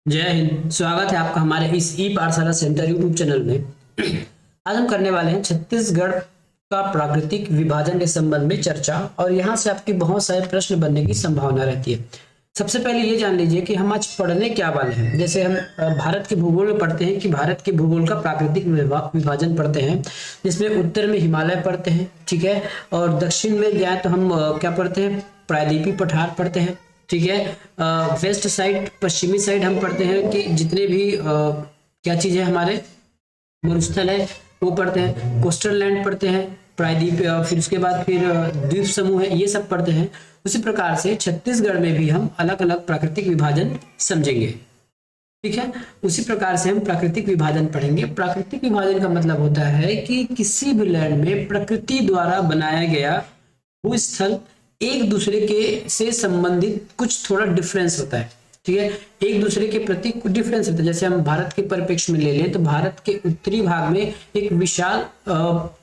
जय हिंद। स्वागत है आपका हमारे इस ई पाठशाला सेंटर यूट्यूब चैनल में। आज हम करने वाले हैं छत्तीसगढ़ का प्राकृतिक विभाजन के संबंध में चर्चा, और यहाँ से आपके बहुत सारे प्रश्न बनने की संभावना रहती है। सबसे पहले ये जान लीजिए कि हम आज पढ़ने क्या वाले हैं। जैसे हम भारत के भूगोल में पढ़ते हैं कि भारत के भूगोल का प्राकृतिक विभाजन पढ़ते हैं, जिसमें उत्तर में हिमालय पढ़ते हैं, ठीक है, और दक्षिण में जाए तो हम क्या पढ़ते हैं, प्रायद्वीपीय पठार पढ़ते हैं, ठीक है। वेस्ट साइड, पश्चिमी साइड हम पढ़ते हैं कि जितने भी क्या चीज है हमारे मरुस्थल है वो पढ़ते हैं, कोस्टल लैंड पढ़ते हैं, प्रायद्वीप, फिर उसके बाद फिर द्वीप समूह है, ये सब पढ़ते हैं। उसी प्रकार से छत्तीसगढ़ में भी हम अलग अलग प्राकृतिक विभाजन समझेंगे, ठीक है। उसी प्रकार से हम प्राकृतिक विभाजन पढ़ेंगे। प्राकृतिक विभाजन का मतलब होता है कि किसी भी लैंड में प्रकृति द्वारा बनाया गया भूस्थल एक दूसरे के से संबंधित कुछ थोड़ा डिफरेंस होता है, ठीक है, एक दूसरे के प्रति कुछ डिफरेंस होता है। जैसे हम भारत के परिप्रेक्ष्य में ले लें तो भारत के उत्तरी भाग में एक विशाल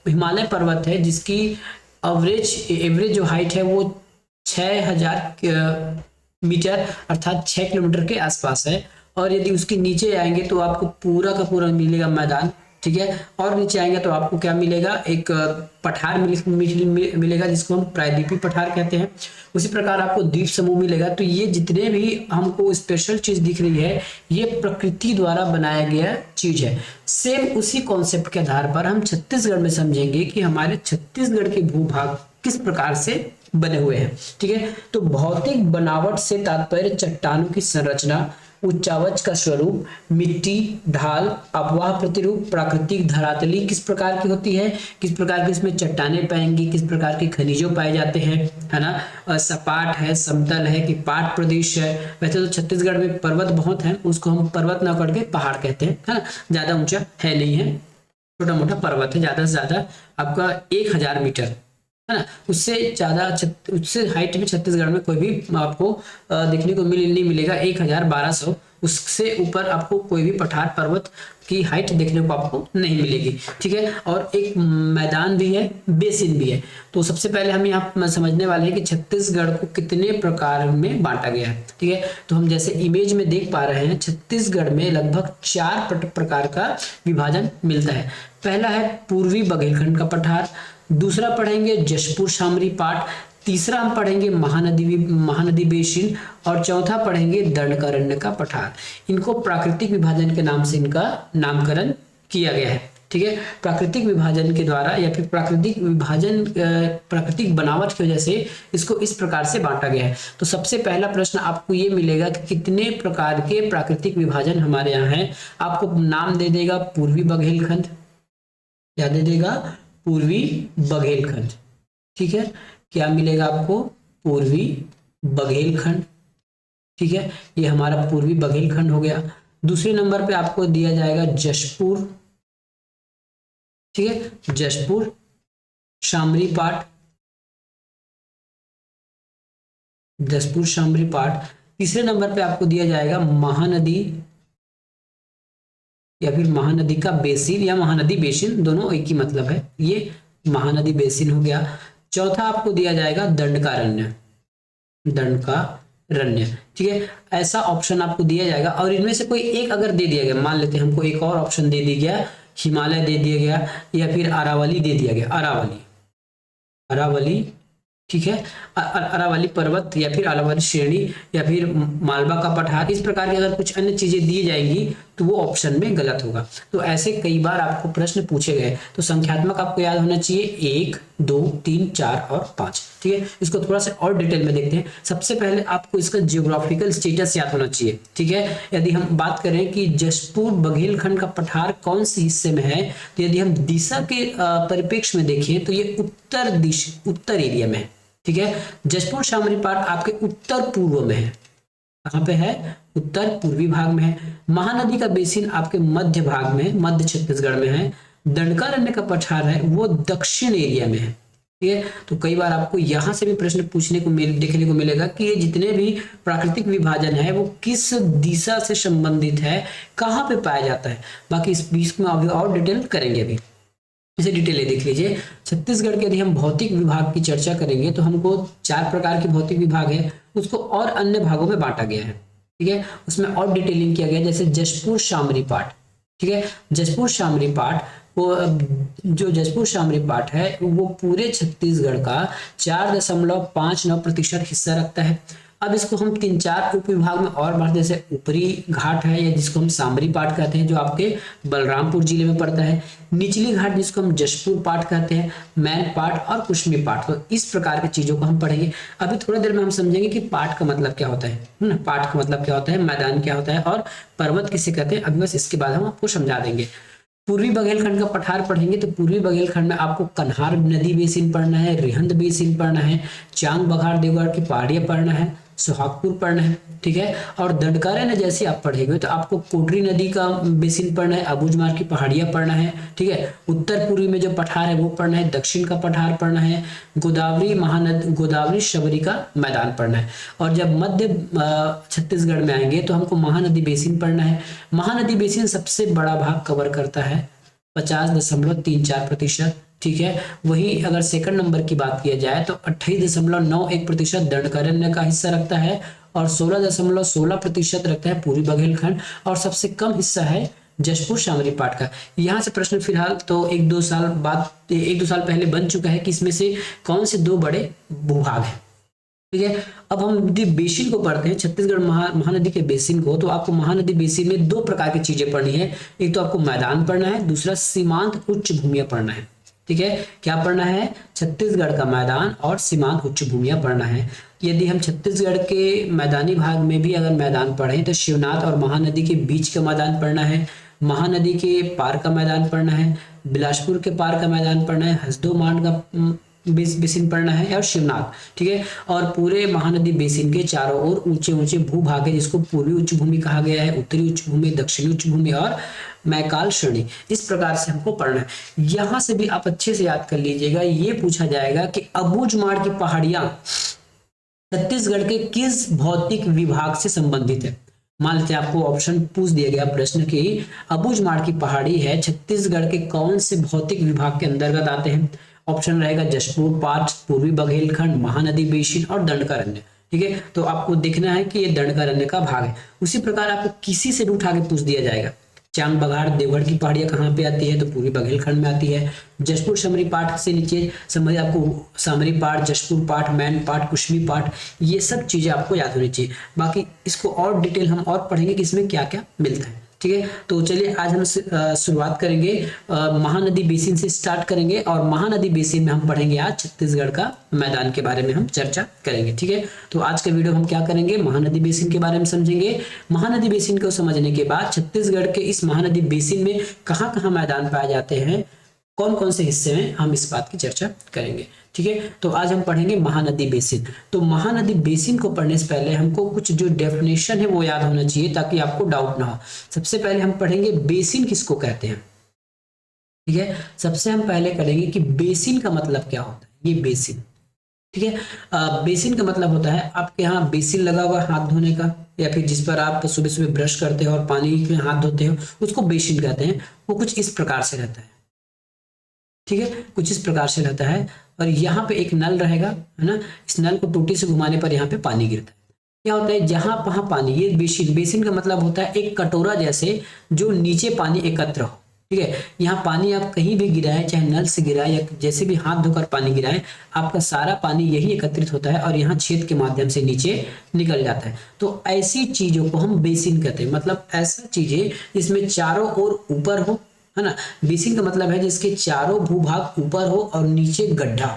हिमालय पर्वत है, जिसकी एवरेज जो हाइट है वो 6000 मीटर अर्थात 6 किलोमीटर के आसपास है। और यदि उसके नीचे आएंगे तो आपको पूरा का पूरा मिलेगा मैदान, ठीक है, और नीचे आएंगे तो आपको क्या मिलेगा, एक पठार मिलेगा जिसको हम प्रायद्वीपीय पठार कहते हैं। उसी प्रकार आपको द्वीप समूह मिलेगा। तो ये जितने भी हमको स्पेशल चीज दिख रही है ये प्रकृति द्वारा बनाया गया चीज है। सेम उसी कॉन्सेप्ट के आधार पर हम छत्तीसगढ़ में समझेंगे कि हमारे छत्तीसगढ़ के भूभाग किस प्रकार से बने हुए हैं, ठीक है। तो भौतिक बनावट से तात्पर्य चट्टानों की संरचना, उच्चावच का स्वरूप, मिट्टी, ढाल, अपवाह प्रतिरूप, प्राकृतिक धरातली किस प्रकार की होती है, किस प्रकार की इसमें चट्टानें पाएंगी, किस प्रकार के खनिजों पाए जाते हैं, है ना, सपाट है, समतल है कि पाट प्रदेश है। वैसे तो छत्तीसगढ़ में पर्वत बहुत है, उसको हम पर्वत ना करके पहाड़ कहते हैं, है ना, ज्यादा ऊंचा है नहीं है, छोटा मोटा पर्वत है, ज्यादा से ज्यादा आपका 1000 मीटर, है ना, उससे हाइट में छत्तीसगढ़ में कोई भी आपको देखने को नहीं मिलेगा। 1000-1200, उससे ऊपर आपको कोई भी पठार पर्वत की हाइट देखने को आपको नहीं मिलेगी, ठीक है। और एक मैदान भी है, बेसिन भी है। तो सबसे पहले हम यहाँ समझने वाले हैं कि छत्तीसगढ़ को कितने प्रकार में बांटा गया है, ठीक है। तो हम जैसे इमेज में देख पा रहे हैं छत्तीसगढ़ में लगभग 4 प्रकार का विभाजन मिलता है। पहला है पूर्वी बघेलखंड का पठार, दूसरा पढ़ेंगे जशपुर शामरी पाट, तीसरा हम पढ़ेंगे महानदी बेसिन, और चौथा पढ़ेंगे दंडकारण्य का पठार। इनको प्राकृतिक विभाजन के नाम से इनका नामकरण किया गया है, ठीक है। प्राकृतिक विभाजन के द्वारा या फिर प्राकृतिक बनावट की वजह से इसको इस प्रकार से बांटा गया है। तो सबसे पहला प्रश्न आपको ये मिलेगा कि कितने प्रकार के प्राकृतिक विभाजन हमारे यहाँ है। आपको नाम दे देगा पूर्वी बघेलखंड, क्या दे देगा, पूर्वी बघेलखंड, ठीक है। क्या मिलेगा आपको, पूर्वी बघेलखंड, ठीक है, ये हमारा पूर्वी बघेलखंड हो गया। दूसरे नंबर पे आपको दिया जाएगा जशपुर, ठीक है, जशपुर शामरी पाट, जशपुर शामरी पाट। तीसरे नंबर पे आपको दिया जाएगा महानदी या फिर महानदी का बेसिन या महानदी बेसिन, दोनों एक ही मतलब है, ये महानदी बेसिन हो गया। चौथा आपको दिया जाएगा दंडकारण्य, दंडकारण्य, ठीक है। ऐसा ऑप्शन आपको दिया जाएगा, और इनमें से कोई एक अगर दे दिया गया, मान लेते हैं हमको एक और ऑप्शन दे दिया गया, हिमालय दे दिया गया या फिर अरावली दे दिया गया, अरावली, ठीक है, अरावली पर्वत या फिर अरावली श्रेणी या फिर मालवा का पठार, इस प्रकार की अगर कुछ अन्य चीजें दी जाएंगी तो वो ऑप्शन में गलत होगा। तो ऐसे कई बार आपको प्रश्न पूछे गए। तो संख्यात्मक आपको याद होना चाहिए 1, 2, 3, 4 और 5, ठीक है। इसको थोड़ा सा और डिटेल में देखते हैं। सबसे पहले आपको इसका जियोग्राफिकल स्टेटस याद होना चाहिए, ठीक है। यदि हम बात करें कि जशपुर बघेलखंड का पठार कौन सी हिस्से में है, तो यदि हम दिशा के परिप्रेक्ष्य में देखें तो ये उत्तर एरिया में है, ठीक है। जशपुर शामरी पाट आपके उत्तर पूर्व में है, कहाँ पे है, उत्तर पूर्वी भाग में है। महानदी का बेसिन आपके मध्य भाग में, मध्य छत्तीसगढ़ में है। दंडकारण्य का पठार है वो दक्षिण एरिया में है, ठीक है। तो कई बार आपको यहाँ से भी प्रश्न देखने को मिलेगा कि ये जितने भी प्राकृतिक विभाजन है वो किस दिशा से संबंधित है, कहाँ पे पाया जाता है। बाकी इस बीच में अभी और डिटेल करेंगे। अभी इसे डिटेल देख लीजिए। छत्तीसगढ़ के यदि हम भौतिक विभाग की चर्चा करेंगे तो हमको 4 प्रकार के भौतिक विभाग है, उसको और अन्य भागों में बांटा गया है। ठीक है, उसमें और डिटेलिंग किया गया, जैसे जशपुर शामरी पाठ, ठीक है, जशपुर शामरी पाठ वो जो जशपुर शामरी पाठ है वो पूरे छत्तीसगढ़ का 4.59% हिस्सा रखता है। अब इसको हम 3-4 उप विभाग में और बांट, जैसे ऊपरी घाट है या जिसको हम सामरी पाठ कहते हैं जो आपके बलरामपुर जिले में पड़ता है, निचली घाट जिसको हम जशपुर पाठ कहते हैं, मैन पाठ और कुश्मी पाठ। तो इस प्रकार की चीजों को हम पढ़ेंगे। अभी थोड़ी देर में हम समझेंगे कि पाठ का मतलब क्या होता है ना, पाठ का मतलब क्या होता है, मैदान क्या होता है और पर्वत किसे कहते हैं। अभी बस इसके बाद हम आपको समझा देंगे। पूर्वी बघेलखंड का पठार पढ़ेंगे तो पूर्वी बघेलखंड में आपको कन्हार नदी बेसिन पढ़ना है, रिहंद बेसिन पढ़ना है, चांग बघार देवगढ़ की पहाड़ियां पढ़ना है, सुहागपुर पढ़ना है, ठीक है। और दंडकारण्य जैसे आप पढ़ेंगे तो आपको कोटरी नदी का बेसिन पढ़ना है, अबूझमार की पहाड़ियां पढ़ना है, ठीक है। उत्तर पूर्वी में जो पठार है वो पढ़ना है, दक्षिण का पठार पढ़ना है, गोदावरी महानदी, गोदावरी शबरी का मैदान पढ़ना है। और जब मध्य छत्तीसगढ़ में आएंगे तो हमको महानदी बेसिन पढ़ना है। महानदी बेसिन सबसे बड़ा भाग कवर करता है, 50.34%, ठीक है। वही अगर सेकंड नंबर की बात किया जाए तो 28.91% दंडकारण्य का हिस्सा रखता है और 16.16% रखता है पूर्वी बघेलखंड, और सबसे कम हिस्सा है जशपुर शामरी पाठ का। यहाँ से प्रश्न फिलहाल तो 1-2 साल पहले बन चुका है कि इसमें से कौन से 2 बड़े भूभाग हैं, ठीक है। अब हम यदि बेसिन को पढ़ते हैं, छत्तीसगढ़ महानदी के बेसिन को, तो आपको महानदी बेसिन में 2 प्रकार की चीजें पढ़नी है। एक तो आपको मैदान पढ़ना है, दूसरा सीमांत उच्च भूमियां पढ़ना है, ठीक है। क्या पढ़ना है, छत्तीसगढ़ का मैदान और सीमांत उच्च भूमियां पढ़ना है। यदि हम छत्तीसगढ़ के मैदानी भाग में भी अगर मैदान पढ़ें तो शिवनाथ और महानदी के बीच का मैदान पढ़ना है, महानदी के पार का मैदान पढ़ना है, बिलासपुर के पार का मैदान पढ़ना है, हसदो मांड का बेसिन पढ़ना है और शिवनाथ, ठीक है। और पूरे महानदी बेसिन के चारों ओर ऊंचे ऊंचे भूभाग है जिसको पूर्वी उच्च भूमि कहा गया है, उत्तरी उच्च भूमि, दक्षिणी उच्च भूमि और मैकाल श्रेणी। इस प्रकार से हमको पढ़ना है। यहां से भी आप अच्छे से याद कर लीजिएगा, ये पूछा जाएगा कि अबूझमाड़ की पहाड़ियां छत्तीसगढ़ के किस भौतिक विभाग से संबंधित है। मान लेते हैं आपको ऑप्शन पूछ दिया गया प्रश्न की अबूझमाड़ की पहाड़ी है छत्तीसगढ़ के कौन से भौतिक विभाग के अंतर्गत आते हैं। ऑप्शन रहेगा जशपुर पाठ, पूर्वी बघेलखंड, महानदी बेसिन और दंडकारण्य, ठीक है। तो आपको देखना है कि ये दंडकारण्य का भाग है। उसी प्रकार आपको किसी से भी उठा के पूछ दिया जाएगा, चांग बघार देवगढ़ की पहाड़ियां कहाँ पे आती है, तो पूर्वी बघेलखंड में आती है। जशपुर शामरी पाठ से नीचे समझ आपको शामरी पाठ, जशपुर पाठ, मैन पाठ, कुश्मी पाठ, ये सब चीजें आपको याद होनी चाहिए। बाकी इसको और डिटेल हम और पढ़ेंगे कि इसमें क्या क्या मिलता है, ठीक है। तो चलिए आज हम शुरुआत करेंगे महानदी बेसिन से स्टार्ट करेंगे और महानदी बेसिन में हम पढ़ेंगे आज छत्तीसगढ़ का मैदान के बारे में हम चर्चा करेंगे, ठीक है। तो आज का वीडियो हम क्या करेंगे, महानदी बेसिन के बारे में समझेंगे। महानदी बेसिन को समझने के बाद छत्तीसगढ़ के इस महानदी बेसिन में कहाँ कहाँ मैदान पाए जाते हैं, कौन कौन से हिस्से में, हम इस बात की चर्चा करेंगे, ठीक है। तो आज हम पढ़ेंगे महानदी बेसिन। तो महानदी बेसिन को पढ़ने से पहले हमको कुछ जो डेफिनेशन है वो याद होना चाहिए ताकि आपको डाउट ना हो। सबसे पहले हम पढ़ेंगे बेसिन किसको कहते हैं, ठीक है। सबसे हम पहले करेंगे कि बेसिन का मतलब क्या होता है। ये बेसिन, ठीक है। बेसिन का मतलब होता है आपके यहाँ बेसिन लगा हुआ हाथ धोने का, या फिर जिस पर आप सुबह सुबह ब्रश करते हो और पानी में हाथ धोते हो, उसको बेसिन कहते हैं। वो कुछ इस प्रकार से रहता है, ठीक है, कुछ इस प्रकार से रहता है। और यहाँ पे एक नल रहेगा, है ना। इस नल को टूटी से घुमाने पर यहाँ पे पानी गिरता है। क्या होता है, जहां वहां पानी, ये बेसिन, बेसिन का मतलब होता है एक कटोरा जैसे जो नीचे पानी एकत्र हो, ठीक है। यहाँ पानी आप कहीं भी गिराए, चाहे नल से गिराए या जैसे भी हाथ धोकर पानी गिराए, आपका सारा पानी यही एकत्रित होता है और यहाँ छेद के माध्यम से नीचे निकल जाता है। तो ऐसी चीजों को हम बेसिन कहते हैं। मतलब ऐसा चीजें जिसमें चारों ओर ऊपर हो, है ना। बेसिन का मतलब है जिसके चारों भूभाग ऊपर हो और नीचे गड्ढा हो,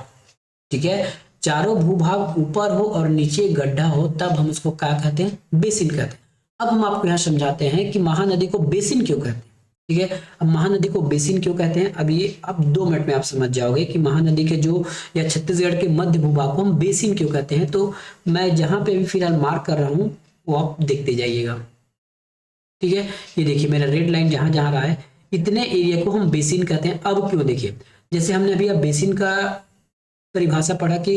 ठीक है। चारों भूभाग ऊपर हो और नीचे गड्ढा हो, तब हम उसको क्या कहते हैं, बेसिन कहते हैं। अब हम आपको यहाँ समझाते हैं कि महानदी को बेसिन क्यों कहते हैं, ठीक है। अब महानदी को बेसिन क्यों कहते हैं, अब ये अब 2 मिनट में आप समझ जाओगे कि महानदी के जो या छत्तीसगढ़ के मध्य भूभाग को हम बेसिन क्यों कहते हैं। तो मैं जहां पे भी फिलहाल मार्क कर रहा हूँ वो आप देखते जाइएगा, ठीक है। ये देखिए मेरा रेड लाइन जहां जहां रहा है, इतने एरिया को हम बेसिन कहते हैं। अब क्यों, देखिए जैसे हमने अभी अब बेसिन का परिभाषा पढ़ा कि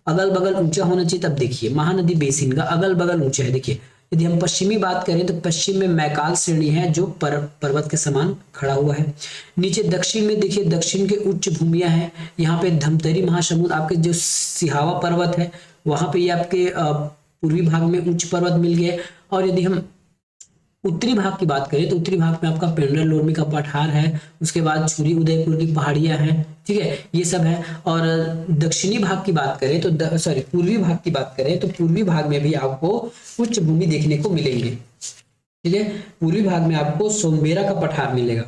अगल बगल ऊंचा होना चाहिए, तब देखिए महानदी बेसिन का अगल बगल ऊंचा है। देखिए यदि हम पश्चिमी बात करें तो पश्चिम में मैकाल श्रेणी है जो पर्वत के समान खड़ा हुआ है। नीचे दक्षिण में देखिए, दक्षिण के उच्च भूमियां हैं। यहाँ पे धमतरी महासमुंद, आपके जो सिहावा पर्वत है वहां पे ये आपके पूर्वी भाग में उच्च पर्वत मिल गए। और यदि हम उत्तरी भाग की बात करें तो उत्तरी भाग में आपका पेंड्रा लोरमी का पठार है, उसके बाद छुरी उदयपुर की पहाड़ियां हैं, ठीक है, ये सब है। और दक्षिणी भाग की बात करें तो पूर्वी भाग की बात करें तो पूर्वी भाग में भी आपको उच्च भूमि देखने को मिलेंगे, ठीक है। पूर्वी भाग में आपको सोनबेरा का पठार मिलेगा,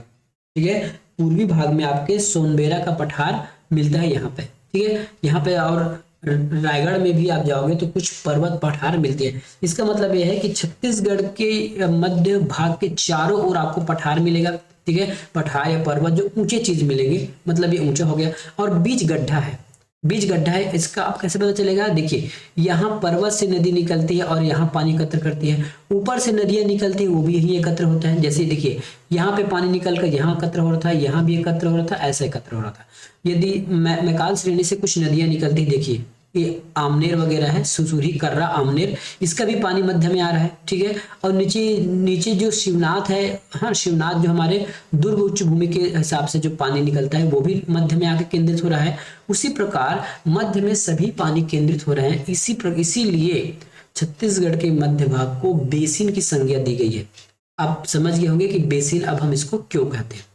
ठीक है। पूर्वी भाग में आपके सोनबेरा का पठार मिलता है यहाँ पे, ठीक है। यहाँ पे और रायगढ़ में भी आप जाओगे तो कुछ पर्वत पठार मिलते हैं। इसका मतलब यह है कि छत्तीसगढ़ के मध्य भाग के चारों ओर आपको पठार मिलेगा, ठीक है। पठार या पर्वत जो ऊंचे चीज मिलेंगे, मतलब ये ऊंचा हो गया। और बीच गड्ढा है, बीच गड्ढा है, इसका आप कैसे पता चलेगा? देखिए यहाँ पर्वत से नदी निकलती है और यहाँ पानी एकत्र करती है, ऊपर से नदियां निकलती है वो भी यही एकत्र होता है। जैसे देखिए यहाँ पे पानी निकल कर यहाँ एकत्र हो रहा था, यहाँ भी एकत्र हो रहा था, ऐसा एकत्र हो रहा था। यदि मैकाल श्रेणी से कुछ नदियां निकलती, देखिए ये आमनेर वगैरह है, सुसुरी, कर्रा, आमनेर, इसका भी पानी मध्य में आ रहा है, ठीक है। और नीचे नीचे जो शिवनाथ है, हाँ शिवनाथ जो हमारे दुर्ग उच्च भूमि के हिसाब से जो पानी निकलता है वो भी मध्य में आके केंद्रित हो रहा है। उसी प्रकार मध्य में सभी पानी केंद्रित हो रहे हैं। इसीलिए छत्तीसगढ़ के मध्य भाग को बेसिन की संज्ञा दी गई है। आप समझ गए होंगे कि बेसिन अब हम इसको क्यों कहते हैं,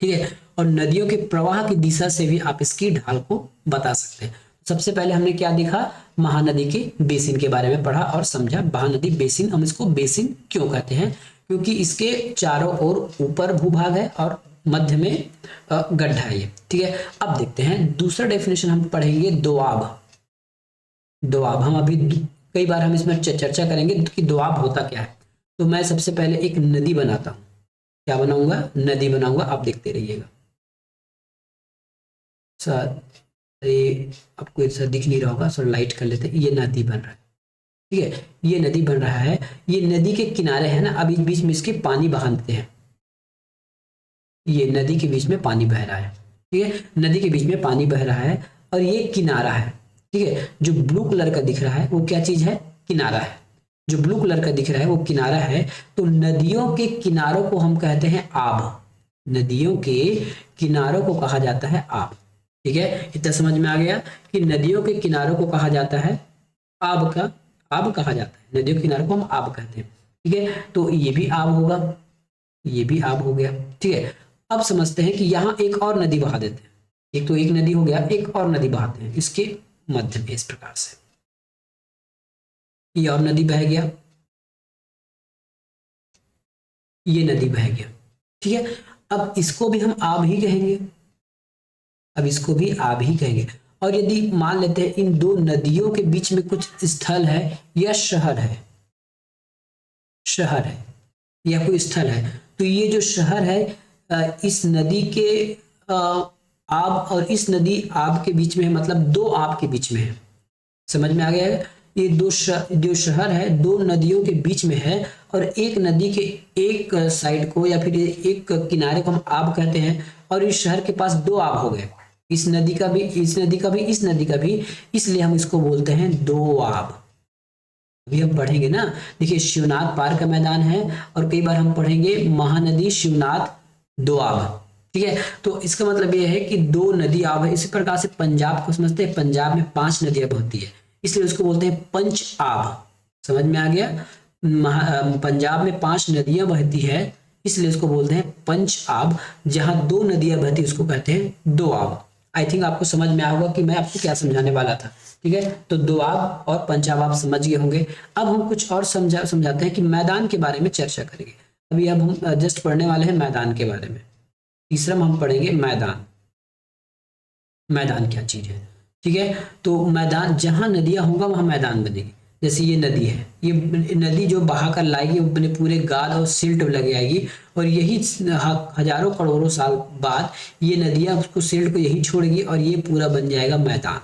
ठीक है। और नदियों के प्रवाह की दिशा से भी आप इसकी ढाल को बता सकते हैं। सबसे पहले हमने क्या देखा? महानदी के बेसिन के बारे में पढ़ा और समझा। महानदी बेसिन, हम इसको बेसिन क्यों कहते हैं? क्योंकि इसके चारों ओर ऊपर भूभाग है और मध्य में गड्ढा है ये, ठीक है। अब देखते हैं दूसरा डेफिनेशन हम पढ़ेंगे, दोआब। दोआब हम अभी कई बार हम इसमें चर्चा करेंगे कि दोआब होता क्या है। तो मैं सबसे पहले एक नदी बनाता हूं। क्या बनाऊंगा? नदी बनाऊंगा, आप देखते रहिएगा। सर ये आपको ऐसा दिख नहीं रहा होगा, सर लाइट कर लेते हैं। ये नदी बन रहा है, ठीक है, ये नदी बन रहा है। ये नदी के किनारे है ना, अभी बीच में इसके पानी बहा देते हैं। ये नदी के बीच में पानी बह रहा है, ठीक है, नदी के बीच में पानी बह रहा है और ये किनारा है, ठीक है। जो ब्लू कलर का दिख रहा है वो क्या चीज है? किनारा है। जो ब्लू कलर का दिख रहा है वो किनारा है। तो नदियों के किनारों को हम कहते हैं आब। नदियों के किनारों को कहा जाता है आब, ठीक है। इतना समझ में आ गया कि नदियों के किनारों को कहा जाता है आब कहा जाता है। नदियों के किनारों को हम आब कहते हैं, ठीक है। तो ये भी आब होगा, ये भी आब हो गया, ठीक है। अब समझते हैं कि यहाँ एक और नदी बहा देते हैं। एक तो एक नदी हो गया, एक और नदी बहाते हैं इसके मध्य में, इस प्रकार से ये और नदी बह गया, ये नदी बह गया, ठीक है। अब इसको भी हम आब ही कहेंगे, अब इसको भी आब ही कहेंगे। और यदि मान लेते हैं इन दो नदियों के बीच में कुछ स्थल है या शहर है, शहर है या कोई स्थल है, तो ये जो शहर है इस नदी के आब और इस नदी आब के बीच में है, मतलब दो आब के बीच में है। समझ में आ गया है? ये जो शहर है दो नदियों के बीच में है और एक नदी के एक साइड को या फिर एक किनारे को हम आब कहते हैं और इस शहर के पास दो आब हो गए, इस नदी का भी, इस नदी का भी, इस नदी का भी, इसलिए हम इसको बोलते हैं दो आब। अभी हम पढ़ेंगे ना, देखिए शिवनाथ पार का मैदान है और कई बार हम पढ़ेंगे महानदी शिवनाथ दोआब, ठीक है। तो इसका मतलब यह है कि दो नदी आब है। इसी प्रकार से पंजाब को समझते हैं, पंजाब में 5 नदियां बहती है, इसलिए उसको बोलते हैं पंच आब। समझ में आ गया? पंजाब में 5 नदियां बहती है, इसलिए उसको बोलते हैं पंच आब। जहां 2 नदियां बहती उसको कहते हैं दो आब। आई थिंक आपको समझ में आया होगा कि मैं आपको क्या समझाने वाला था, ठीक है। तो दोआब और पंचाब आप समझ गए होंगे। अब हम कुछ और समझाते हैं कि मैदान के बारे में चर्चा करेंगे। अभी अब हम जस्ट पढ़ने वाले हैं मैदान के बारे में। तीसरा हम पढ़ेंगे मैदान। मैदान क्या चीज है, ठीक है। तो मैदान, जहां नदियां होंगे वहां मैदान बनेगी। जैसे ये नदी है, ये नदी जो बहा कर लाएगी वो अपने पूरे गाद और सिल्ट लग आएगी और यही हजारों करोड़ों साल बाद ये नदियां उसको सिल्ट को यही छोड़ेगी और ये पूरा बन जाएगा मैदान,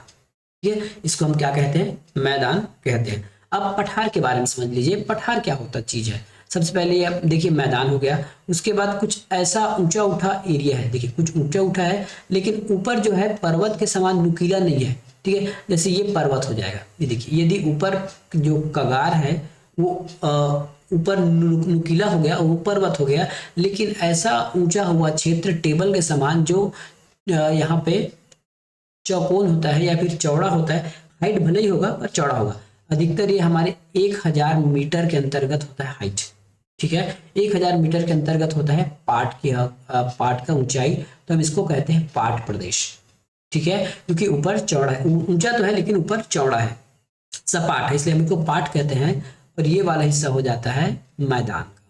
ठीक है। इसको हम क्या कहते हैं? मैदान कहते हैं। अब पठार के बारे में समझ लीजिए, पठार क्या होता चीज है। सबसे पहले आप देखिए मैदान हो गया, उसके बाद कुछ ऐसा ऊंचा उठा एरिया है, देखिए कुछ ऊंचा उठा है लेकिन ऊपर जो है पर्वत के समान नुकीला नहीं है, ठीक है। जैसे ये पर्वत हो जाएगा, ये देखिए यदि ऊपर जो कगार है वो ऊपर नुकीला हो गया, वो पर्वत हो गया, लेकिन ऐसा ऊंचा हुआ क्षेत्र टेबल के समान जो यहाँ पे चौकोन होता है या फिर चौड़ा होता है, हाइट भले ही होगा पर चौड़ा होगा। अधिकतर ये हमारे 1000 मीटर के अंतर्गत होता है हाइट, ठीक है। 1000 मीटर के अंतर्गत होता है पाट का ऊंचाई, तो हम इसको कहते हैं पाट प्रदेश, ठीक है। क्योंकि ऊपर चौड़ा है, ऊंचा तो है लेकिन ऊपर चौड़ा है, सपाट है, इसलिए हम इसको पाट कहते हैं। और ये वाला हिस्सा हो जाता है मैदान का,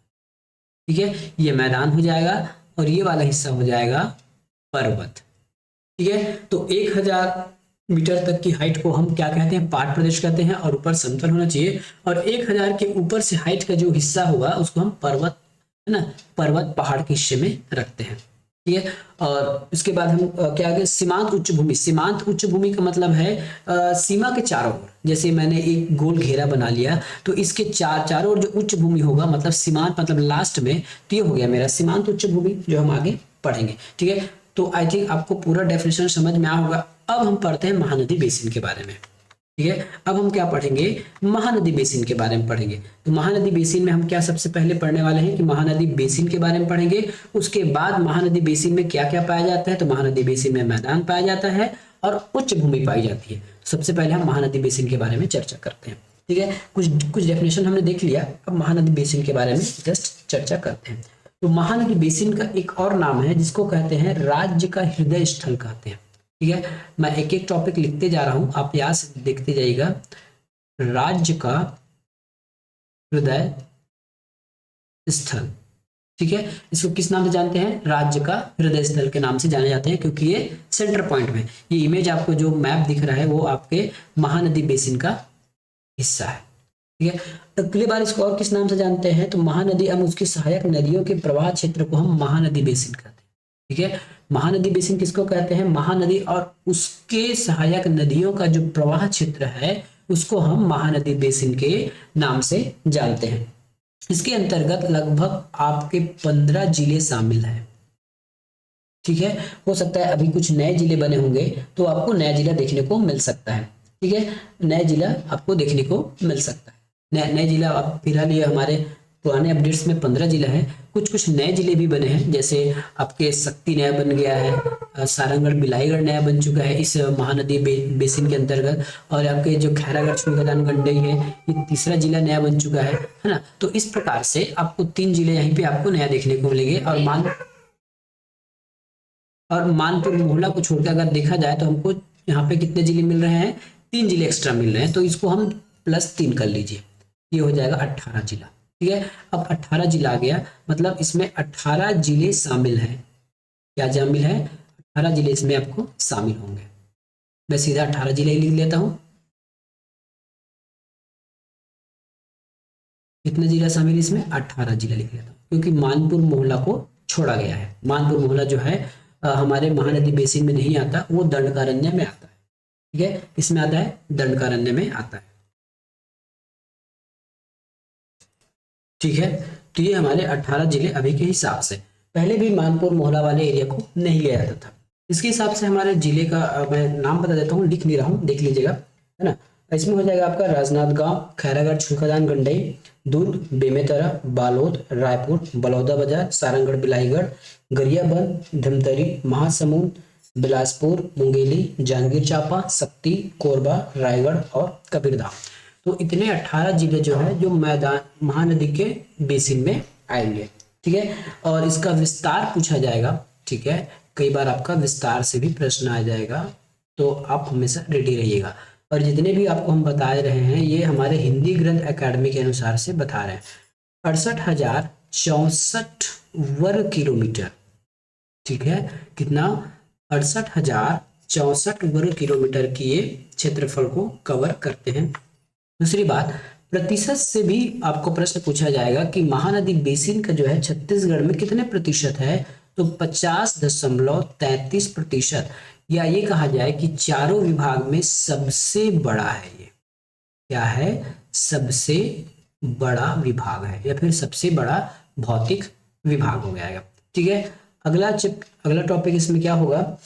ठीक है, ये मैदान हो जाएगा और ये वाला हिस्सा हो जाएगा पर्वत, ठीक है। तो 1000 मीटर तक की हाइट को हम क्या कहते हैं, पाट प्रदेश कहते हैं, और ऊपर समतल होना चाहिए। और 1000 के ऊपर से हाइट का जो हिस्सा होगा उसको हम पर्वत, है ना, पर्वत पहाड़ के हिस्से में रखते हैं, ठीक है। और इसके बाद हम क्या आगे, सीमांत उच्च भूमि। सीमांत उच्च भूमि का मतलब है सीमा के चारों ओर, जैसे मैंने एक गोल घेरा बना लिया तो इसके चारों ओर जो उच्च भूमि होगा, मतलब सीमांत मतलब लास्ट में, तो ये हो गया मेरा सीमांत उच्च भूमि, जो हम आगे पढ़ेंगे, ठीक है। तो आई थिंक आपको पूरा डेफिनेशन समझ में आया होगा। अब हम पढ़ते हैं महानदी बेसिन के बारे में, ठीक है। अब हम क्या पढ़ेंगे, महानदी बेसिन के बारे में पढ़ेंगे। तो महानदी बेसिन में हम क्या सबसे पहले पढ़ने वाले हैं कि महानदी बेसिन के बारे में पढ़ेंगे। उसके बाद महानदी बेसिन में क्या क्या पाया जाता है, तो महानदी बेसिन में मैदान पाया जाता है और उच्च भूमि पाई जाती है। सबसे पहले हम महानदी बेसिन के बारे में चर्चा करते हैं, ठीक है। कुछ डेफिनेशन हमने देख लिया, अब महानदी बेसिन के बारे में जस्ट चर्चा करते हैं। तो महानदी बेसिन का एक और नाम है जिसको कहते हैं राज्य का हृदय स्थल कहते हैं, ठीक है। मैं एक एक टॉपिक लिखते जा रहा हूं, आप यहाँ से देखते जाइएगा। राज्य का हृदय स्थल, ठीक है। इसको किस नाम से जानते हैं, राज्य का हृदय स्थल के नाम से जाने जाते हैं, क्योंकि ये सेंटर पॉइंट में, ये इमेज आपको जो मैप दिख रहा है वो आपके महानदी बेसिन का हिस्सा है, ठीक है। अगली बार इसको और किस नाम से जानते हैं, तो महानदी एवं उसकी सहायक नदियों के प्रवाह क्षेत्र को हम महानदी बेसिन कहते हैं, ठीक है। महानदी बेसिन किसको कहते हैं, महानदी और उसके सहायक नदियों का जो प्रवाह क्षेत्र है उसको हम महानदी बेसिन के नाम से जानते हैं। इसके अंतर्गत लगभग आपके 15 जिले शामिल हैं, ठीक है। हो सकता है अभी कुछ नए जिले बने होंगे तो आपको नया जिला देखने को मिल सकता है, ठीक है। नया जिला आपको देखने को मिल सकता है, नए जिला आप फिलहाल ये हमारे पुराने अपडेट्स में 15 जिला है, कुछ नए जिले भी बने हैं, जैसे आपके शक्ति नया बन गया है, सारंगढ़ बिलाईगढ़ नया बन चुका है इस महानदी बेसिन के अंतर्गत, और आपके जो खैरागढ़ छुईखदान गंडई है ये तीसरा जिला नया बन चुका है ना। तो इस प्रकार से आपको 3 जिले यहीं पे आपको नया देखने को मिलेंगे। और मानपुर मोहला को छोड़कर अगर देखा जाए तो हमको यहाँ पे कितने जिले मिल रहे हैं, 3 जिले एक्स्ट्रा मिल रहे हैं, तो इसको हम +3 कर लीजिए, ये हो जाएगा 18 जिला, ठीक है। अब 18 जिला आ गया, मतलब इसमें 18 जिले शामिल हैं, क्या शामिल है, 18 जिले इसमें आपको शामिल होंगे। मैं सीधा 18 जिले लिख लेता हूं, कितने जिला शामिल इसमें, 18 जिला लिख लेता हूं, क्योंकि मानपुर मोहला को छोड़ा गया है। मानपुर मोहला जो है हमारे महानदी बेसिन में नहीं आता, वो दंडकारण्य में आता है, ठीक है। किसमें आता है, दंडकारण्य में आता है, ठीक है। तो ये हमारे 18 जिले अभी के हिसाब से, पहले भी मानपुर मोहला वाले एरिया को नहीं लिया जाता था। इसके हिसाब से हमारे जिले का मैं नाम बता देता हूँ, लिख नहीं रहा हूँ, देख लीजिएगा, है ना। इसमें हो जाएगा आपका राजनांदगांव, खैरागढ़ छुईखदान गंडई, दूध, बेमेतरा, बालोद, रायपुर, बलौदाबाजार, सारंगढ़ बिलाईगढ़, गरियाबंद, धमतरी, महासमुंद, बिलासपुर, मुंगेली, जांजगीर चांपा, शक्ति, कोरबा, रायगढ़ और कबीरधाम। तो इतने 18 जिले जो है जो मैदान महानदी के बेसिन में आएंगे, ठीक है। और इसका विस्तार पूछा जाएगा, ठीक है, कई बार आपका विस्तार से भी प्रश्न आ जाएगा, तो आप हमेशा रेडी रहिएगा। और जितने भी आपको हम बता रहे हैं ये हमारे हिंदी ग्रंथ एकेडमी के अनुसार से बता रहे हैं। 68,064 वर्ग किलोमीटर, ठीक है, कितना, 68,064 वर्ग किलोमीटर की ये क्षेत्रफल को कवर करते हैं। दूसरी बात, प्रतिशत से भी आपको प्रश्न पूछा जाएगा कि महानदी बेसिन का जो है छत्तीसगढ़ में कितने प्रतिशत है, तो 50.33%, या ये कहा जाए कि चारों विभाग में सबसे बड़ा है ये, क्या है, सबसे बड़ा विभाग है, या फिर सबसे बड़ा भौतिक विभाग हो जाएगा, ठीक है। अगला टॉपिक इसमें क्या होगा,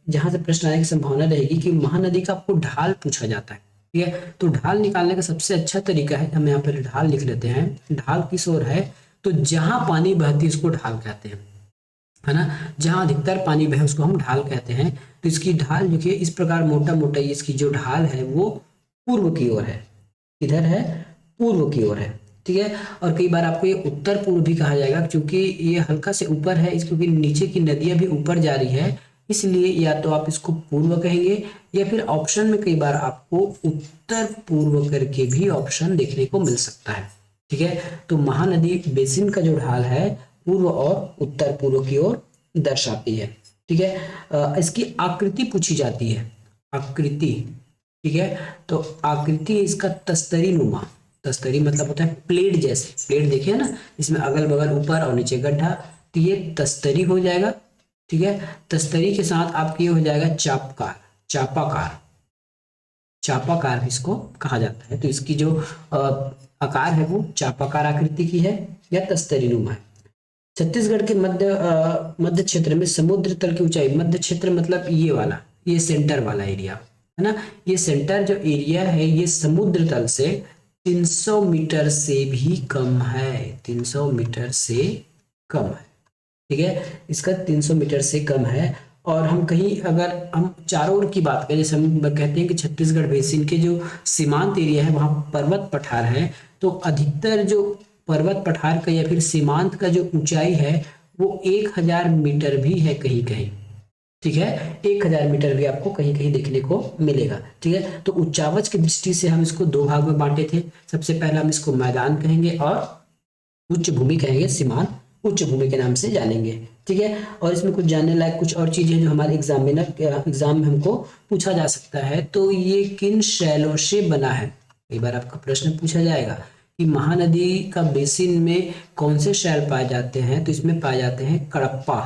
जहां से प्रश्न आने की संभावना रहेगी कि महानदी का आपको ढाल पूछा जाता है, ठीक है। तो ढाल निकालने का सबसे अच्छा तरीका है, हम यहाँ पर ढाल लिख लेते हैं। ढाल किस ओर है, तो जहां पानी बहती है उसको ढाल कहते हैं, है ना, जहां अधिकतर पानी बहे उसको हम ढाल कहते हैं। तो इसकी ढाल देखिए इस प्रकार, मोटा मोटा इसकी जो ढाल है वो पूर्व की ओर है, किधर है, पूर्व की ओर है, ठीक है। और कई बार आपको ये उत्तर पूर्व भी कहा जाएगा, क्योंकि ये हल्का से ऊपर है, क्योंकि नीचे की नदियां भी ऊपर जा रही है, इसलिए या तो आप इसको पूर्व कहेंगे, या फिर ऑप्शन में कई बार आपको उत्तर पूर्व करके भी ऑप्शन देखने को मिल सकता है, ठीक है। तो महानदी बेसिन का जो ढाल है पूर्व और उत्तर पूर्व की ओर दर्शाती है, ठीक है। इसकी आकृति पूछी जाती है, आकृति, ठीक है। तो आकृति इसका तस्तरी नुमा, तस्तरी मतलब होता है प्लेट जैसे, प्लेट देखिए ना, इसमें अगल बगल ऊपर और नीचे गड्ढा, तो ये तस्तरी हो जाएगा, ठीक है। तस्तरी के साथ आपकी ये हो जाएगा चापकार, चापाकार, चापाकार भी इसको कहा जाता है। तो इसकी जो आकार है वो चापाकार आकृति की है या तस्तरी नुमा है। छत्तीसगढ़ के मध्य क्षेत्र में समुद्र तल की ऊंचाई, मध्य क्षेत्र मतलब ये वाला, ये सेंटर वाला एरिया है ना, ये सेंटर जो एरिया है ये समुद्र तल से 300 मीटर से भी कम है, 300 मीटर से कम है, ठीक है। इसका 300 मीटर से कम है। और हम कहीं अगर हम चारों ओर की बात करें, जैसे हम कहते हैं कि छत्तीसगढ़ बेसिन के जो सीमांत एरिया है वहाँ पर्वत पठार है, तो अधिकतर जो पर्वत पठार का या फिर सीमांत का जो ऊंचाई है वो 1000 मीटर भी है कहीं कहीं, ठीक है। 1000 मीटर भी आपको कहीं कहीं देखने को मिलेगा, ठीक है। तो उच्चावच की दृष्टि से हम इसको दो भाग में बांटे थे। सबसे पहला हम इसको मैदान कहेंगे और उच्च भूमि कहेंगे, सीमांत उच्च भूमि के नाम से जानेंगे, ठीक है। और इसमें कुछ जानने लायक कुछ और चीजें जो हमारे एग्जाम में हमको पूछा जा सकता है। तो ये किन शैलों से बना है, कई बार आपका प्रश्न पूछा जाएगा कि महानदी का बेसिन में कौन से शैल पाए जाते हैं, तो इसमें पाए जाते हैं कडप्पा,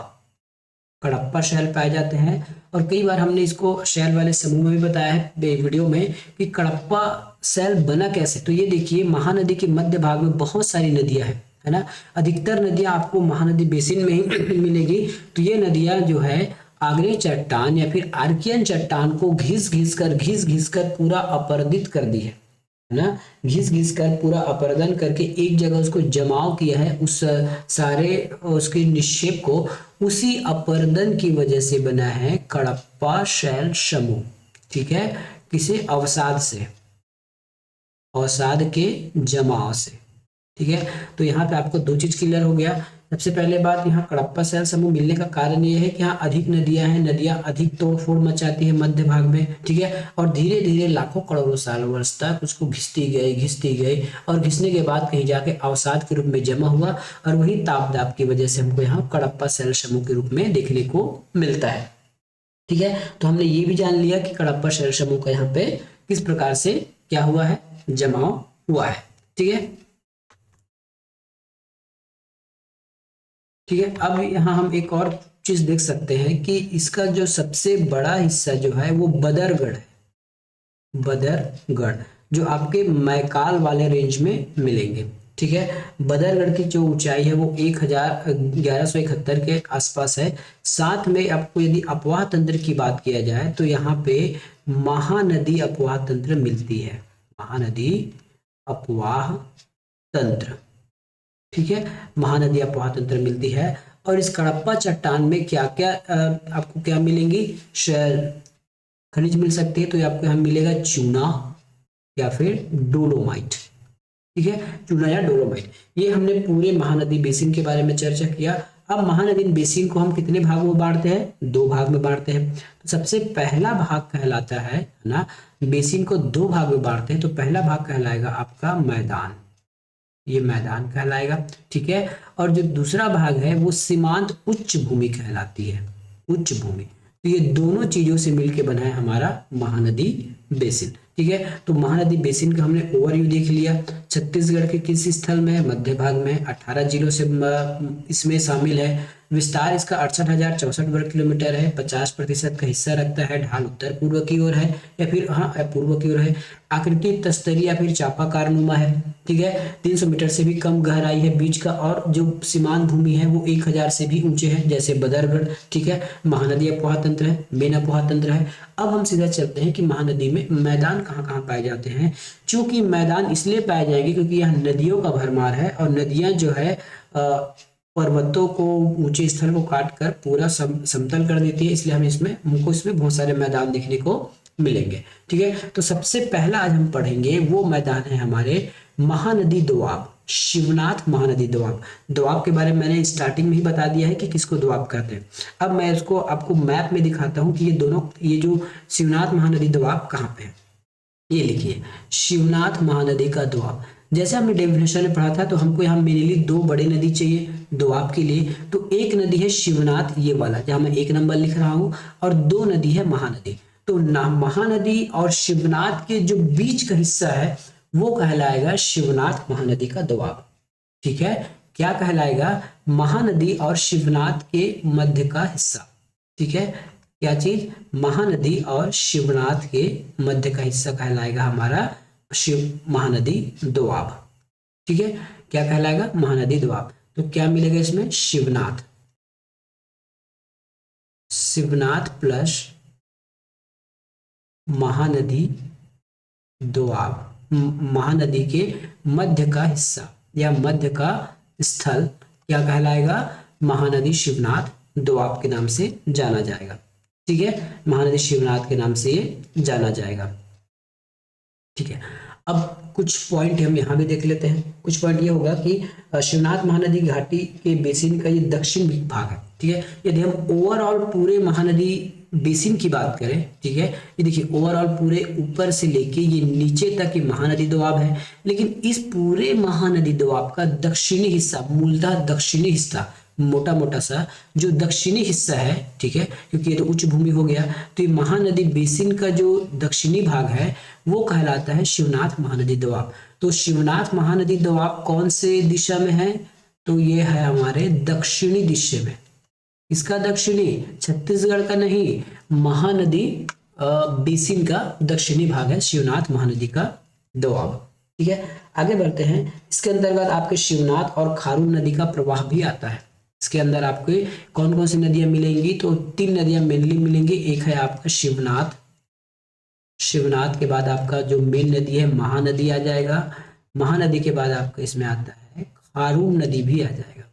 कडप्पा शैल पाए जाते हैं। और कई बार हमने इसको शैल वाले समूह में भी बताया है वीडियो में कि कडप्पा शैल बना कैसे। तो ये देखिए महानदी के मध्य भाग में बहुत सारी नदियां हैं, है ना, अधिकतर नदियां आपको महानदी बेसिन में ही मिलेगी। तो ये नदियां जो है आग्नेय चट्टान या फिर आर्कियन चट्टान को घिस घिस कर पूरा अपरदित कर दी है ना, घिस घिस कर पूरा अपरदन करके एक जगह उसको जमाव किया है, उस सारे उसके निक्षेप को, उसी अपरदन की वजह से बना है कडप्पा शैल समूह, ठीक है। किसे, अवसाद से, अवसाद के जमाव से, ठीक है। तो यहाँ पे आपको दो चीज क्लियर हो गया। सबसे पहले बात, यहाँ कडप्पा शैल समूह मिलने का कारण ये है कि यहाँ अधिक नदियां हैं, नदियां अधिक तोड़फोड़ मचाती है मध्य भाग में, ठीक है। और धीरे धीरे लाखों करोड़ों साल वर्ष तक उसको घिसती गई और घिसने के बाद कहीं जाके अवसाद के रूप में जमा हुआ, और वही ताप दाप की वजह से हमको यहाँ कडप्पा शैल समूह के रूप में देखने को मिलता है, ठीक है। तो हमने ये भी जान लिया कि कडप्पा शैल समूह का यहाँ पे किस प्रकार से क्या हुआ है, जमाव हुआ है, ठीक है। ठीक है, अब यहाँ हम एक और चीज देख सकते हैं कि इसका जो सबसे बड़ा हिस्सा जो है वो बदरगढ़ है, बदरगढ़ जो आपके मैकाल वाले रेंज में मिलेंगे, ठीक है। बदरगढ़ की जो ऊंचाई है वो 1171 के आसपास है। साथ में आपको यदि अपवाह तंत्र की बात किया जाए तो यहाँ पे महानदी अपवाह तंत्र मिलती है, महानदी अपवाह तंत्र, ठीक है, महानदी अपवाह तंत्र मिलती है। और इस कडप्पा चट्टान में क्या क्या आपको क्या मिलेंगी, खनिज मिल सकती है। तो आपको यहाँ मिलेगा चूना या फिर डोलोमाइट, ठीक है, चूना या डोलोमाइट। ये हमने पूरे महानदी बेसिन के बारे में चर्चा किया। अब महानदी बेसिन को हम कितने भागों में बांटते हैं, दो भाग में बांटते हैं। तो सबसे पहला भाग कहलाता है ना, बेसिन को दो भाग में बांटते हैं। तो पहला भाग कहलाएगा आपका मैदान, ये मैदान कहलाएगा, ठीक है। और जो दूसरा भाग है वो सीमांत उच्च भूमि कहलाती है, उच्च भूमि। तो ये दोनों चीजों से मिलकर बना है हमारा महानदी बेसिन, ठीक है। तो महानदी बेसिन का हमने ओवरव्यू देख लिया। छत्तीसगढ़ के किस स्थल में है, मध्य भाग में, 18 जिलों से इसमें शामिल है। विस्तार इसका 68,064 वर्ग किलोमीटर है। 50% का हिस्सा रखता है। ढाल उत्तर पूर्व की ओर है या फिर हाँ पूर्व की ओर है। आकृति तस्तरी या फिर चापाकार नुमा है, ठीक है। 300 मीटर से भी कम गहराई है बीच का, और जो सीमांत भूमि है वो 1000 से भी ऊंचे है, जैसे बदरगढ़, ठीक है। महानदी अपवाह तंत्र है, मेन अपवाह तंत्र है। अब हम सीधा चलते हैं कि महानदी में मैदान कहाँ कहाँ पाए जाते हैं। चूंकि मैदान इसलिए पाए जाएंगे क्योंकि यहाँ नदियों का भरमार है, और नदियां जो है पर्वतों को, ऊंचे स्थल को काट कर पूरा समतल कर देती है, इसलिए हमको इसमें बहुत सारे मैदान देखने को मिलेंगे। ठीक है, तो सबसे पहला आज हम पढ़ेंगे वो मैदान है हमारे महानदी दोआब, शिवनाथ महानदी दोआब। दोआब के बारे में मैंने स्टार्टिंग में ही बता दिया है कि किसको दोआब कहते हैं। अब मैं इसको आपको मैप में दिखाता हूँ कि ये जो शिवनाथ महानदी दोआब कहाँ पे है। ये लिखिए, शिवनाथ महानदी का दोआब। जैसे हमने डेफिनेशन में पढ़ा था, तो हमको यहाँ मेनली दो बड़े नदी चाहिए दोआब के लिए। तो एक नदी है शिवनाथ, ये वाला जहाँ मैं 1 नंबर लिख रहा हूँ, और 2 नदी है महानदी। तो महानदी और शिवनाथ के जो बीच का हिस्सा है वो कहलाएगा शिवनाथ महानदी का दोआब। ठीक है, क्या कहलाएगा? महानदी और शिवनाथ के मध्य का हिस्सा। ठीक है, क्या चीज? महानदी और शिवनाथ के मध्य का हिस्सा कहलाएगा हमारा शिव महानदी दोआब। ठीक है, क्या कहलाएगा? महानदी दोआब। तो क्या मिलेगा इसमें? शिवनाथ, शिवनाथ प्लस महानदी दोआब। महानदी के मध्य का हिस्सा या मध्य का स्थल क्या कहलाएगा? महानदी शिवनाथ दोआब के नाम से जाना जाएगा। ठीक है, महानदी शिवनाथ के नाम से ये जाना जाएगा। ठीक है, अब कुछ पॉइंट हम यहाँ भी देख लेते हैं। कुछ पॉइंट ये होगा कि शिवनाथ महानदी घाटी के बेसिन का ये दक्षिण भाग है। ठीक है, यदि हम ओवरऑल पूरे महानदी बेसिन की बात करें, ठीक है, ये देखिए ओवरऑल पूरे ऊपर से लेके ये नीचे तक ये महानदी दोआब है। लेकिन इस पूरे महानदी दोआब का दक्षिणी हिस्सा, मूलतः दक्षिणी हिस्सा, मोटा मोटा सा जो दक्षिणी हिस्सा है, ठीक है, क्योंकि ये तो उच्च भूमि हो गया, तो ये महानदी बेसिन का जो दक्षिणी भाग है वो कहलाता है शिवनाथ महानदी दोआब। तो शिवनाथ महानदी दोआब कौन से दिशा में है? तो ये है हमारे दक्षिणी दिशा में। इसका दक्षिणी, छत्तीसगढ़ का नहीं, महानदी बेसिन का दक्षिणी भाग है शिवनाथ महानदी का दोआब। ठीक है, आगे बढ़ते हैं। इसके अंतर्गत आपके शिवनाथ और खारून नदी का प्रवाह भी आता है। इसके अंदर आपको कौन कौन सी नदियां मिलेंगी? तो 3 नदियां मेनली मिलेंगी। एक है आपका शिवनाथ, शिवनाथ के बाद आपका जो मेन नदी है महानदी आ जाएगा। महानदी के बाद आपका इसमें आता है खारून नदी भी आ जाएगा।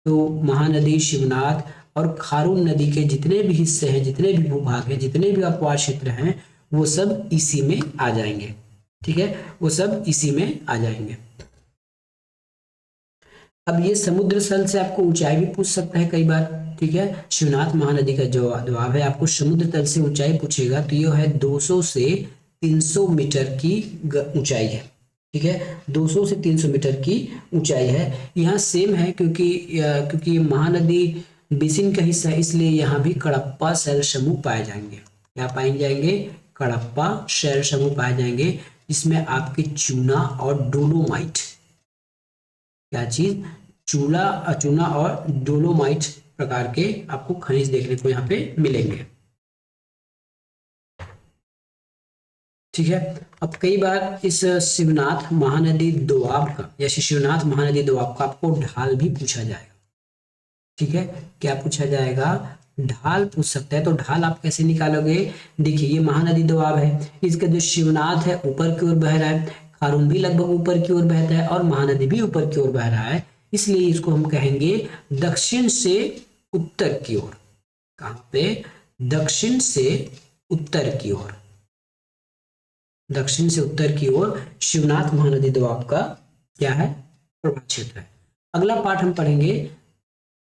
तो महानदी, शिवनाथ और खारून नदी के जितने भी हिस्से हैं, जितने भी भूभाग हैं, जितने भी अपवाद क्षेत्र हैं, वो सब इसी में आ जाएंगे। ठीक है, वो सब इसी में आ जाएंगे। अब ये समुद्र तल से आपको ऊंचाई भी पूछ सकता है कई बार। ठीक है, शिवनाथ महानदी का जवाब है आपको समुद्र तल से ऊंचाई पूछेगा, तो ये है 200 से 300 मीटर की ऊंचाई है। ठीक है, 200 से 300 मीटर की ऊंचाई है। यहाँ सेम है क्योंकि महानदी बेसिन का हिस्सा है, इसलिए यहाँ भी कडप्पा शैल समूह पाए जाएंगे। क्या पाए जाएंगे? कडप्पा शैल समूह पाए जाएंगे, जिसमें आपके चूना और डोलोमाइट, क्या चीज? चूना और डोलोमाइट प्रकार के आपको खनिज देखने को यहाँ पे मिलेंगे। ठीक है, अब कई बार इस शिवनाथ महानदी दोआब का या शिवनाथ महानदी दोआब का आपको ढाल भी पूछा जाएगा। ठीक है, क्या पूछा जाएगा? ढाल पूछ सकता है। तो ढाल आप कैसे निकालोगे? देखिए, ये महानदी दोआब है, इसका जो शिवनाथ है ऊपर की ओर बह रहा है, खारून भी लगभग ऊपर की ओर बहता है और महानदी भी ऊपर की ओर बह रहा है, इसलिए इसको हम कहेंगे दक्षिण से उत्तर की ओर। कहाँ पे? दक्षिण से उत्तर की ओर। दक्षिण से उत्तर की ओर शिवनाथ महानदी दोआब का क्या है? प्रभाव क्षेत्र है। अगला पाठ हम पढ़ेंगे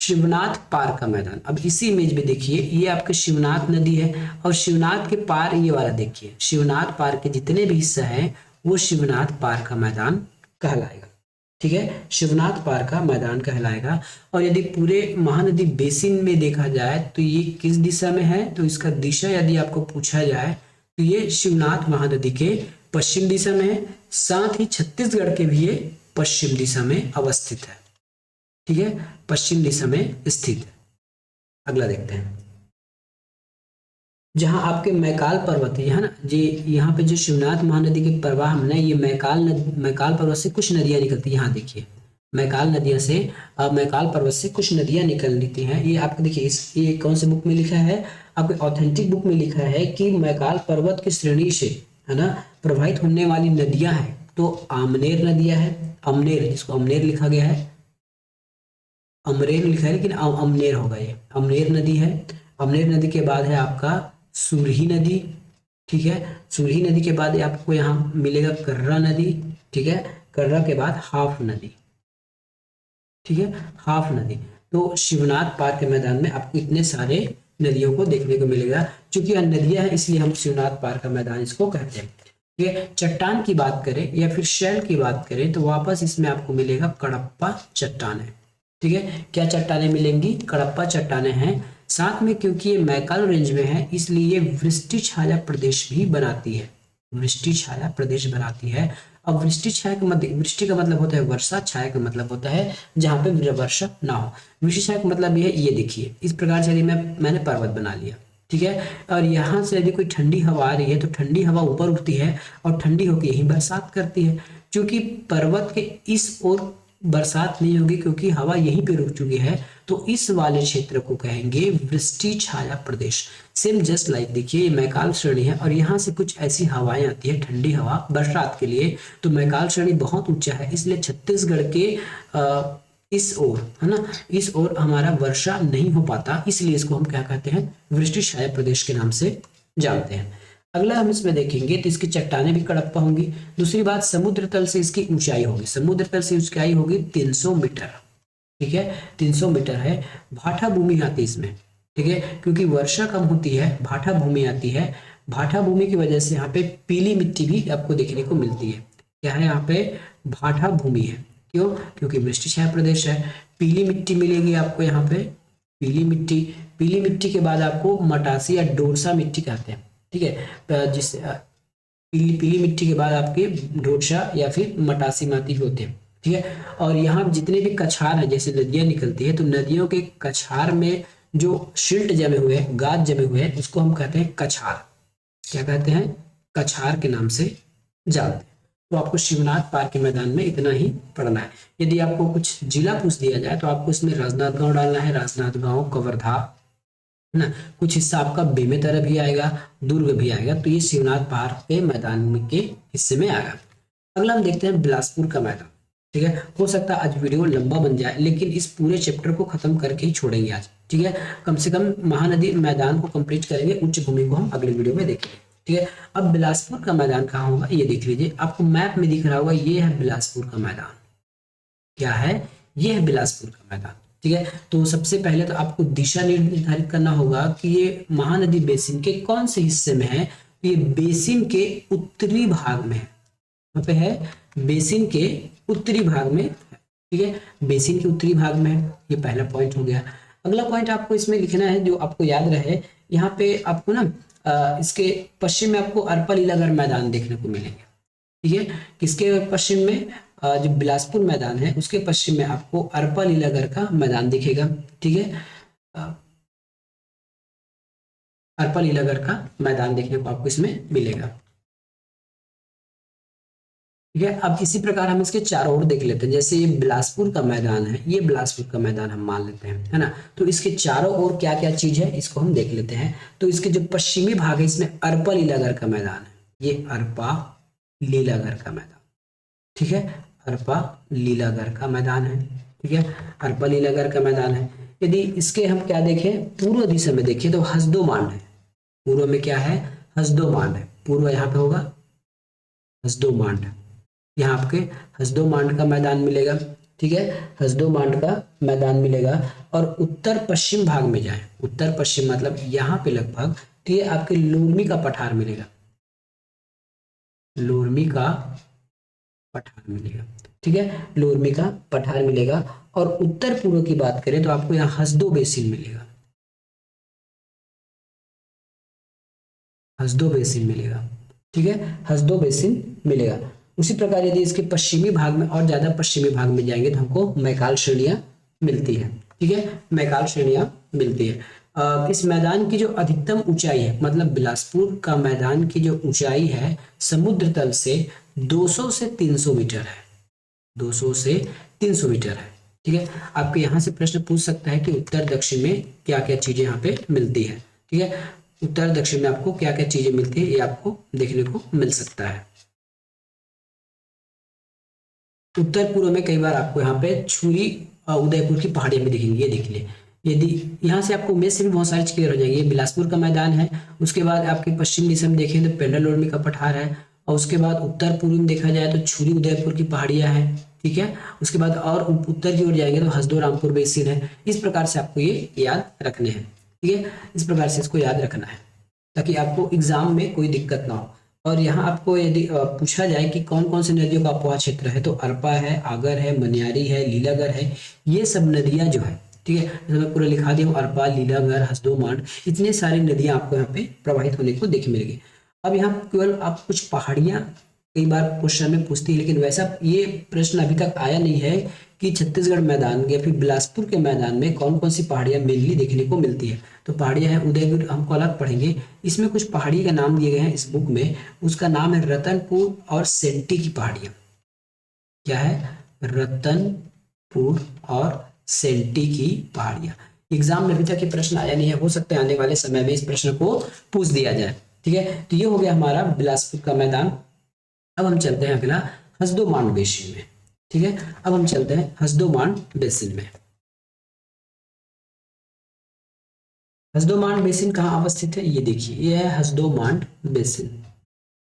शिवनाथ पार का मैदान। अब इसी इमेज में देखिए, ये आपके शिवनाथ नदी है और शिवनाथ के पार ये वाला देखिए, शिवनाथ पार के जितने भी हिस्सा है वो शिवनाथ पार का मैदान कहलाएगा। ठीक है, शिवनाथ पार का मैदान कहलाएगा। और यदि पूरे महानदी बेसिन में देखा जाए तो ये किस दिशा में है? तो इसका दिशा यदि आपको पूछा जाए तो ये शिवनाथ महानदी के पश्चिम दिशा में है, साथ ही छत्तीसगढ़ के भी ये पश्चिम दिशा में अवस्थित है। ठीक है, पश्चिम दिशा में स्थित है। अगला देखते हैं, जहां आपके मैकाल पर्वत है, ना जी, यहाँ पे जो शिवनाथ महानदी के प्रवाह में ये मैकाल पर्वत से कुछ नदियां निकलती है। यहाँ देखिए, मैकाल पर्वत से कुछ नदियां निकलती हैं। ये आपको देखिए, ये कौन से बुक में लिखा है? आपके ऑथेंटिक बुक में लिखा है कि मैकाल पर्वत की श्रेणी से, है ना, प्रवाहित होने वाली नदियां हैं। तो आमनेर नदियां है, अमनेर, जिसको अमनेर लिखा गया है, अमरेर लिखा है लेकिन अमनेर होगा, ये अमनेर नदी है। अमनेर नदी के बाद है आपका सुरही नदी, ठीक है। सुरही नदी के बाद आपको यहाँ मिलेगा कर्रा नदी, ठीक है। कर्रा के बाद हाफ नदी, ठीक है, हाफ नदी। तो शिवनाथ पार्क के मैदान में आपको इतने सारे नदियों को देखने को मिलेगा। क्योंकि यह नदियां हैं इसलिए हम शिवनाथ पार्क का मैदान इसको कहते हैं। ठीक है। चट्टान की बात करें या फिर शैल की बात करें तो वापस इसमें आपको मिलेगा कडप्पा चट्टानें। ठीक है। क्या चट्टानें मिलेंगी? कडप्पा चट्टानें हैं। साथ में क्योंकि ये मैकालो रेंज में है इसलिए ये वृष्टि छाया प्रदेश भी बनाती है, वृष्टि छाया प्रदेश बनाती है। अब वृष्टि छाया का मतलब, वृष्टि का मतलब होता है वर्षा, छाया का मतलब होता है जहाँ पे वर्षा ना हो। वृष्टि छाया का मतलब ये देखिए इस प्रकार से यदि मैंने पर्वत बना लिया, ठीक है, और यहाँ से यदि कोई ठंडी हवा आ रही है तो ठंडी हवा ऊपर उठती है और ठंडी होकर यही बरसात करती है। क्योंकि पर्वत के इस ओर बरसात नहीं होगी क्योंकि हवा यहीं पे रुक चुकी है, तो इस वाले क्षेत्र को कहेंगे वृष्टि छाया प्रदेश। सेम जस्ट लाइक देखिए ये मैकाल श्रेणी है और यहाँ से कुछ ऐसी हवाएं आती है ठंडी हवा बरसात के लिए। तो मैकाल श्रेणी बहुत ऊंचा है इसलिए छत्तीसगढ़ के इस ओर, है ना, इस ओर हमारा वर्षा नहीं हो पाता, इसलिए इसको हम क्या कहते हैं? वृष्टि छाया प्रदेश के नाम से जानते हैं। अगला हम इसमें देखेंगे तो इसकी चट्टानें भी कडप्पा होंगी। दूसरी बात, समुद्र तल से इसकी ऊंचाई होगी, समुद्र तल से ऊंचाई होगी 300 मीटर। ठीक है, 300 मीटर है। भाटा भूमि आती है इसमें, ठीक है, क्योंकि वर्षा कम होती है भाटा भूमि आती है। भाटा भूमि की वजह से यहाँ पे पीली मिट्टी भी आपको देखने को मिलती है। क्या है यहाँ पे? भाटा भूमि है। क्यों? क्योंकि वृष्टि छाया प्रदेश है। पीली मिट्टी मिलेगी आपको यहाँ पे, पीली मिट्टी। पीली मिट्टी के बाद आपको मटासी या डोरसा मिट्टी कहते हैं, ठीक है, जिस पीली पीली मिट्टी के बाद आपके डोरसा या फिर मटासी माटी होते हैं, ठीक है। और यहाँ जितने भी कछार है, जैसे नदियां निकलती है तो नदियों के कछार में जो सिल्ट जमे हुए हैं, गाद जमे हुए हैं, उसको हम कहते हैं कछार। क्या कहते हैं? कछार के नाम से जानते हैं। तो आपको शिवनाथ पार्क के मैदान में इतना ही पढ़ना है। यदि आपको कुछ जिला पूछ दिया जाए तो आपको इसमें राजनांदगांव डालना है, राजनांदगांव, कवर्धा, है ना, कुछ हिस्सा आपका बेमेतरा भी आएगा, दुर्ग भी आएगा, तो ये शिवनाथ पार्क के मैदान में के हिस्से में आएगा। अगला हम देखते हैं बिलासपुर का मैदान। ठीक है, हो सकता है आज वीडियो लंबा बन जाए लेकिन इस पूरे चैप्टर को खत्म करके ही छोड़ेंगे आज। ठीक है, कम से कम महानदी मैदान को कंप्लीट करेंगे, उच्च भूमि को हम अगले वीडियो में देखेंगे। ठीक है, अब बिलासपुर का मैदान कहाँ होगा ये देख लीजिए, आपको मैप में दिख रहा होगा, ये है बिलासपुर का मैदान। क्या है? ये है बिलासपुर का मैदान। ठीक है, तो सबसे पहले तो आपको दिशा निर्धारित करना होगा कि ये महानदी बेसिन के कौन से हिस्से में है। तो ये बेसिन के उत्तरी भाग में है, वहां पे है, बेसिन के उत्तरी भाग में है। ठीक है, बेसिन के उत्तरी भाग में है, ये पहला पॉइंट हो गया। अगला पॉइंट आपको इसमें लिखना है जो आपको याद रहे, यहाँ पे आपको ना इसके पश्चिम में आपको अरपा लीलागढ़ मैदान देखने को मिलेंगे। ठीक है, किसके पश्चिम में? जो बिलासपुर मैदान है उसके पश्चिम में आपको अरपा लीलागढ़ का मैदान दिखेगा। ठीक है, अरपा लीलागढ़ का मैदान देखने को आपको इसमें मिलेगा। ठीक है, अब इसी प्रकार हम इसके चारों ओर देख लेते हैं। जैसे ये बिलासपुर का मैदान है, ये बिलासपुर का मैदान हम मान लेते हैं, है ना, तो इसके चारों ओर क्या क्या चीज है इसको हम देख लेते हैं। तो इसके जो पश्चिमी भाग है इसमें अरपा लीलागढ़ का मैदान है, ये अरपा लीलागढ़ का मैदान। ठीक है, अरपा लीलागढ़ का मैदान है। ठीक है, अरपा लीलागढ़ का मैदान है। यदि इसके हम क्या देखें, पूर्व दिशा में देखिए तो हसदो मांड है। पूर्व में क्या है? हसदो मांड है। पूर्व यहाँ पे होगा हसदो मांड, यहाँ आपके हसदो मांड का मैदान मिलेगा। ठीक है, हसदो मांड का मैदान मिलेगा। और उत्तर पश्चिम भाग में जाए, उत्तर पश्चिम मतलब यहाँ पे लगभग, तो ये आपके लोरमी का पठार मिलेगा, लोरमी का पठार मिलेगा। ठीक है, लोरमी का पठार मिलेगा। और उत्तर पूर्व की बात करें तो आपको यहाँ हसदो बेसिन मिलेगा, हसदो बेसिन मिलेगा। ठीक है, हसदो बेसिन मिलेगा। उसी प्रकार यदि इसके पश्चिमी भाग में और ज्यादा पश्चिमी भाग में जाएंगे तो हमको मैकाल श्रेणियां मिलती है। ठीक है, मैकाल श्रेणियां मिलती है। इस मैदान की जो अधिकतम ऊंचाई है, मतलब बिलासपुर का मैदान की जो ऊंचाई है समुद्र तल से 200 से 300 मीटर है, 200 से 300 मीटर है। ठीक है, आपके यहाँ से प्रश्न पूछ सकता है कि उत्तर दक्षिण में क्या क्या चीजें यहाँ पे मिलती है। ठीक है, उत्तर दक्षिण में आपको क्या क्या चीजें मिलती है ये आपको देखने को मिल सकता है। उत्तर पूर्व में कई बार आपको यहाँ पे छुरी उदयपुर की पहाड़ियां भी दिखेंगी, ये देख लिए, यदि यहाँ से आपको इमेज से भी बहुत सारी चीज क्लियर हो जाएगी। ये बिलासपुर का मैदान है, उसके बाद आपके पश्चिम दिशा में देखें तो पेंडालोरमी का पठार है, और उसके बाद उत्तर पूर्व में देखा जाए तो छुरी उदयपुर की पहाड़ियां हैं, ठीक है। उसके बाद और उत्तर की ओर जाएंगे तो हसदो रामपुर बेसिन है। इस प्रकार से आपको ये याद रखने हैं, ठीक है। इस प्रकार से इसको याद रखना है ताकि आपको एग्जाम में कोई दिक्कत ना हो। और यहाँ आपको यदि पूछा जाए कि कौन कौन सी नदियों का अपवाह क्षेत्र है, तो अरपा है, आगर है, मनियारी है, लीलागर है, ये सब नदियां जो है, ठीक है, जैसे मैं पूरा लिखा दिया हूँ, अरपा, लीलागर, हसदो, मांड, इतने सारी नदियां आपको यहाँ पे प्रवाहित होने को देख मिलेगी। अब यहाँ केवल आप कुछ पहाड़ियां कई बार क्वेश्चन में पूछती है, लेकिन वैसा ये प्रश्न अभी तक आया नहीं है कि छत्तीसगढ़ मैदान या फिर बिलासपुर के मैदान में कौन कौन सी पहाड़ियां मेनली देखने को मिलती है। तो पहाड़ियां हैं उदयगिर, हमको अलग पढ़ेंगे। इसमें कुछ पहाड़ी का नाम दिए गए हैं इस बुक में, उसका नाम है रतनपुर और सेंटी की पहाड़ियां। क्या है? रतनपुर और सेंटी की पहाड़ियां। एग्जाम में अभी तक ये प्रश्न आया नहीं है, हो सकता है आने वाले समय में इस प्रश्न को पूछ दिया जाए, ठीक है। तो ये हो गया हमारा बिलासपुर का मैदान। अब हम चलते हैं अगला हसदो मांड बेसिन में, ठीक है। अब हम चलते हैं हसदो मांड बेसिन में। हसदो मांड बेसिन कहाँ अवस्थित है, ये देखिए, ये है हसदो मांड बेसिन,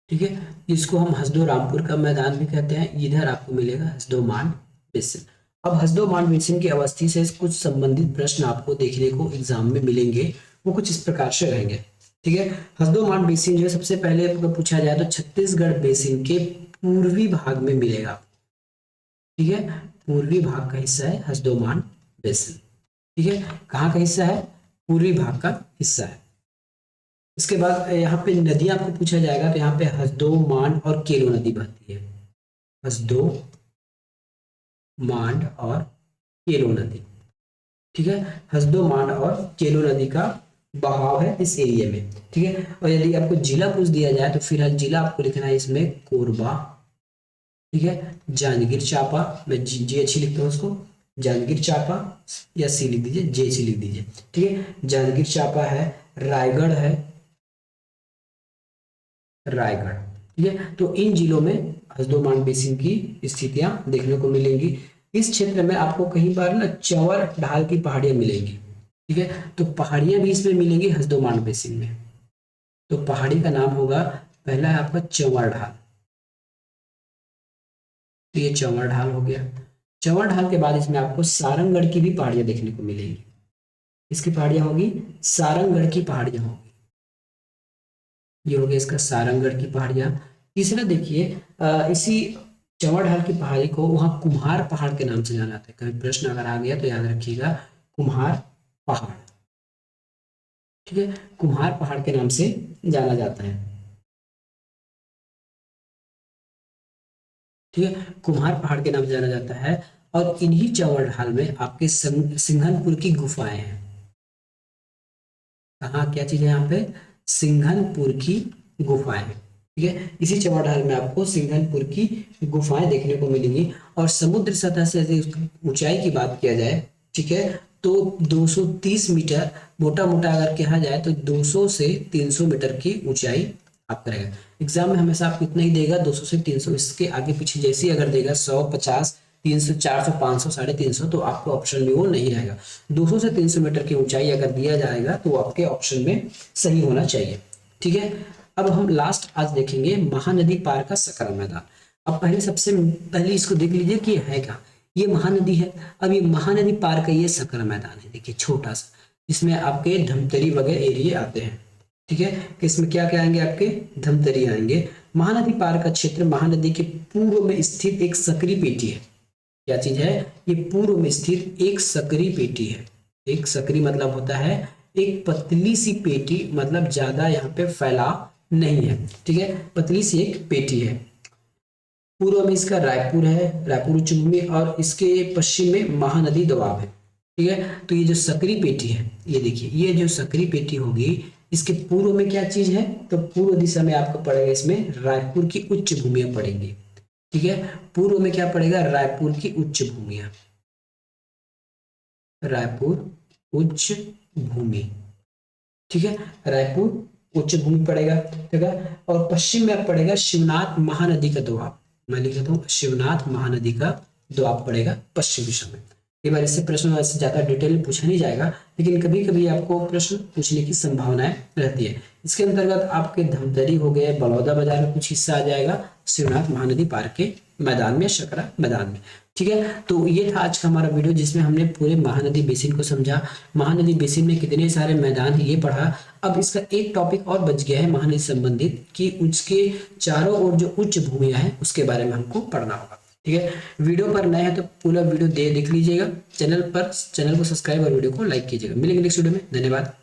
ठीक है। इसको हम हसदो रामपुर का मैदान भी कहते हैं। इधर आपको मिलेगा हसदो मांड बेसिन। अब हसदो मांड बेसिन की अवस्थी से कुछ संबंधित प्रश्न आपको देखने को एग्जाम में मिलेंगे, वो कुछ इस प्रकार से रहेंगे, ठीक है। हसदो मांड बेसिन जो है सबसे पहले आपको पूछा जाए तो छत्तीसगढ़ बेसिन के पूर्वी भाग में मिलेगा, ठीक है। पूर्वी भाग का हिस्सा है हसदो मांड बेसिन, ठीक है। कहाँ का हिस्सा है? पूर्वी भाग का हिस्सा है। इसके बाद यहाँ पे नदियां आपको पूछा जाएगा, तो यहाँ पे हसदो, मांड और केलो नदी बहती है। हसदो, मांड और केलो नदी, ठीक है। हसदो, मांड और केलो नदी का बहाव है इस एरिया में, ठीक है। और यदि आपको जिला पूछ दिया जाए तो फिर जिला आपको लिखना है इसमें कोरबा, ठीक है, जांजगीर चांपा, मैं जी अच्छी लिखता हूँ उसको, जांजगीर चांपा, या सी लिख दीजिए, जे सी लिख दीजिए, ठीक है। जांजगीर चांपा है, रायगढ़ है, रायगढ़, ठीक है। तो इन जिलों में हसदो मांड बेसिन की स्थितियां देखने को मिलेंगी। इस क्षेत्र में आपको कहीं बार ना चंवर ढाल की पहाड़ियां मिलेंगी, ठीक है। तो पहाड़ियां भी इसमें मिलेंगी हसदो मांड बेसिन में। तो पहाड़ी का नाम होगा, पहला है आपका चंवर ढाल, तो ये चंवर ढाल हो गया। चंवर ढाल के बाद इसमें आपको सारंगगढ़ की भी पहाड़ियां देखने को मिलेंगी। इसकी पहाड़ियां होगी, सारंगगढ़ की पहाड़ियां होगी। ये हो गया इसका सारंगगढ़ की पहाड़ियां। तीसरा देखिए, इसी चंवर ढाल की पहाड़ी को वहां कुम्हार पहाड़ के नाम से जाना जाता है। कभी प्रश्न अगर आ गया तो याद रखिएगा, कुम्हार पहाड़, ठीक है, कुम्हार पहाड़ के नाम से जाना जाता है, ठीक है, कुम्हार पहाड़ के नाम से जाना जाता है। और इन्हीं चंवर ढाल में आपके सिंघनपुर की गुफाएं हैं। कहाँ, क्या चीज है यहाँ पे? सिंघनपुर की गुफाएं, ठीक है। इसी चंवर ढाल में आपको सिंघनपुर की गुफाएं देखने को मिलेंगी। और समुद्र सतह से यदि ऊंचाई की बात किया जाए, ठीक है, तो 230 मीटर, मोटा मोटा अगर कहा जाए तो 200 से 300 मीटर की ऊंचाई आप करेगा। एग्जाम में हमेशा आपको इतना ही देगा, 200 से 300, इसके आगे पीछे जैसे अगर देगा 100, 50, 300, 400, 500, 350, तो आपके ऑप्शन में वो नहीं रहेगा। 200 से 300 मीटर की ऊंचाई अगर दिया जाएगा तो आपके ऑप्शन में सही होना चाहिए, ठीक है। अब हम लास्ट आज देखेंगे महानदी पार का सकरा मैदान। अब पहले सबसे पहले इसको देख लीजिए कि है क्या। ये महानदी है। अब ये महानदी पार का ये सकरा मैदान है, देखिए छोटा सा, इसमें आपके धमतरी वगैरह एरिया आते हैं, ठीक है। कि इसमें क्या क्या आएंगे? आपके धमतरी आएंगे। महानदी पार का क्षेत्र महानदी के पूर्व में स्थित एक सकरी पेटी है। क्या चीज है? ये पूर्व में स्थित एक सकरी पेटी है। एक सकरी मतलब होता है एक पतली सी पेटी, मतलब ज्यादा यहाँ पे फैलाव नहीं है, ठीक है, पतली सी एक पेटी है। पूर्व में इसका रायपुर है, रायपुर उच्च भूमि, और इसके पश्चिम में महानदी दोआब है, ठीक है। तो ये जो सकरी पेटी है, ये देखिए, ये जो सकरी पेटी होगी, इसके पूर्व में क्या चीज है? तो पूर्व दिशा में आपको पड़ेगा इसमें रायपुर की उच्च भूमियां पड़ेंगी, ठीक है। पूर्व में क्या पड़ेगा? रायपुर की उच्च भूमियां, रायपुर उच्च भूमि, ठीक है, रायपुर उच्च भूमि पड़ेगा, ठीक है। और पश्चिम में पड़ेगा शिवनाथ महानदी का दोआब। मैं लिख देता हूँ, शिवनाथ महानदी का दोआब पड़ेगा पश्चिम दिशा में। कई बार इससे प्रश्न वैसे ज़्यादा डिटेल पूछा नहीं जाएगा, लेकिन कभी कभी आपको प्रश्न पूछने की संभावनाएं रहती है। इसके अंतर्गत आपके धमतरी हो गए, बलौदा बाजार में कुछ हिस्सा आ जाएगा, शिवनाथ महानदी पार्क के मैदान में, शकरा मैदान में। ठीक है, तो ये था आज का हमारा वीडियो जिसमें हमने पूरे महानदी बेसिन को समझा, महानदी बेसिन में कितने सारे मैदान ये पढ़ा। अब इसका एक टॉपिक और बच गया है महानदी संबंधित, कि उसके चारों ओर जो उच्च भूमियां हैं उसके बारे में हमको पढ़ना होगा। ठीक है, वीडियो पर नए हैं तो पूरा वीडियो देख लीजिएगा, चैनल को सब्सक्राइब और वीडियो को लाइक कीजिएगा। मिलेंगे नेक्स्ट वीडियो में, धन्यवाद।